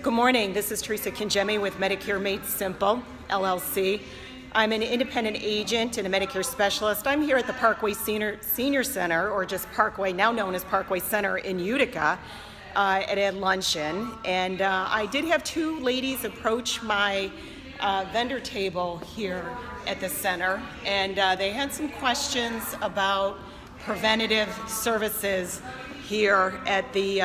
Good morning. This is Teresa Kinjemi with Medicare Made Simple, LLC. I'm an independent agent and a Medicare specialist. I'm here at the Parkway Senior Center, or just Parkway, now known as Parkway Center in Utica, at a luncheon. And I did have two ladies approach my vendor table here at the center, and they had some questions about preventative services here at the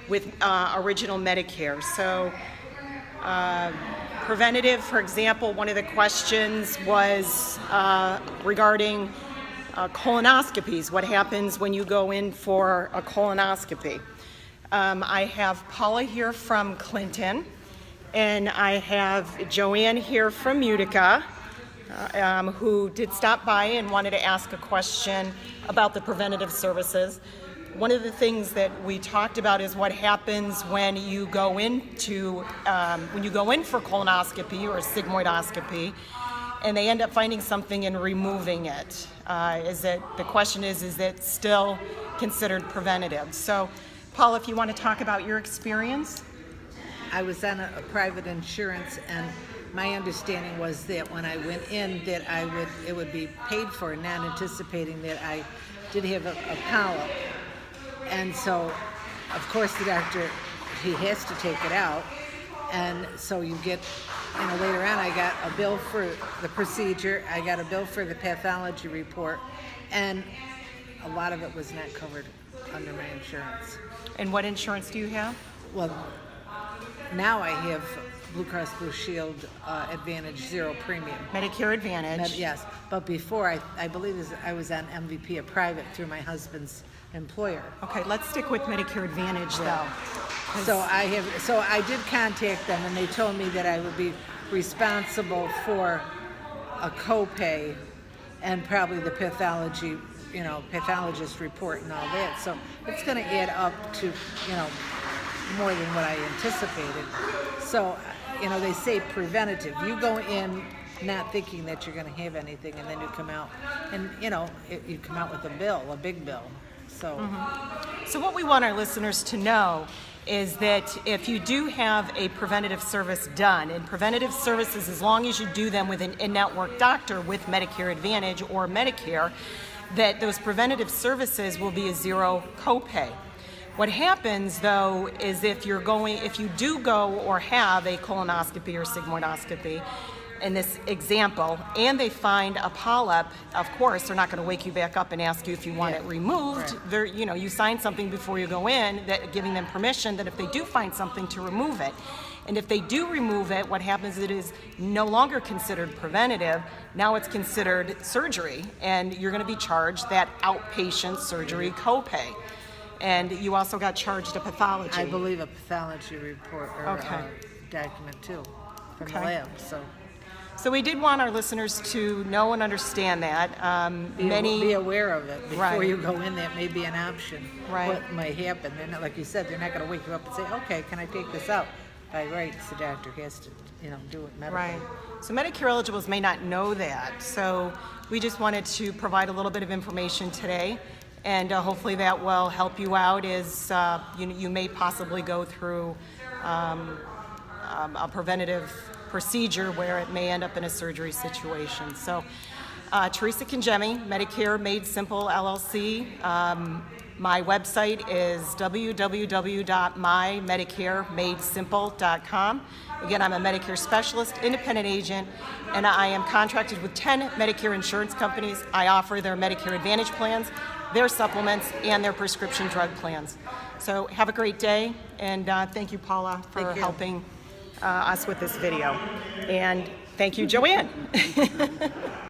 with Original Medicare. So preventative, for example, one of the questions was regarding colonoscopies. What happens when you go in for a colonoscopy? I have Paula here from Clinton, and I have Joanne here from Utica, who did stop by and wanted to ask a question about the preventative services. One of the things that we talked about is what happens when you go in for colonoscopy or a sigmoidoscopy, and they end up finding something and removing it. The question is it still considered preventative? So, Paul, if you want to talk about your experience. I was on a private insurance, and my understanding was that when I went in, that it would be paid for, not anticipating that I did have a polyp. And so, of course, the doctor, he has to take it out. And so you get, later on I got a bill for the procedure, I got a bill for the pathology report, and a lot of it was not covered under my insurance. And what insurance do you have? Well, now I have Blue Cross Blue Shield Advantage Zero Premium. Medicare Advantage. Yes, but before I believe I was on MVP, a private, through my husband's employer. Okay, let's stick with Medicare Advantage though. So I did contact them, and they told me that I would be responsible for a copay and probably the pathology, pathologist report and all that. So it's going to add up to, more than what I anticipated. So, they say preventative. You go in not thinking that you're going to have anything, and then you come out, and you come out with a big bill. So what we want our listeners to know is that if you do have a preventative service done, and preventative services, as long as you do them with an in-network doctor with Medicare Advantage or Medicare, that those preventative services will be a zero copay. What happens though is if you do go or have a colonoscopy or sigmoidoscopy, in this example, and they find a polyp, of course, they're not going to wake you back up and ask you if you want it removed. Right. You sign something before you go in, that giving them permission that if they do find something, to remove it. And if they do remove it, what happens is it is no longer considered preventative. Now it's considered surgery, and you're going to be charged that outpatient surgery copay. And you also got charged a pathology. I believe a pathology report or document too from the lab. So we did want our listeners to know and understand that. Be aware of it before Right. you go in. That may be an option. Right. What might happen? They're not, like you said, they're not going to wake you up and say, "Okay, can I take this out?" By rights, the doctor has to, do it medically. Right. So Medicare eligibles may not know that. So we just wanted to provide a little bit of information today, and hopefully that will help you out as you may possibly go through a preventative procedure where it may end up in a surgery situation. So Teresa Kinjemi, Medicare Made Simple, LLC. My website is www.mymedicareMadeSimple.com. Again, I'm a Medicare specialist, independent agent, and I am contracted with 10 Medicare insurance companies. I offer their Medicare Advantage plans, their supplements, and their prescription drug plans. So have a great day, and thank you, Paula, for helping us with this video. And thank you, Joanne.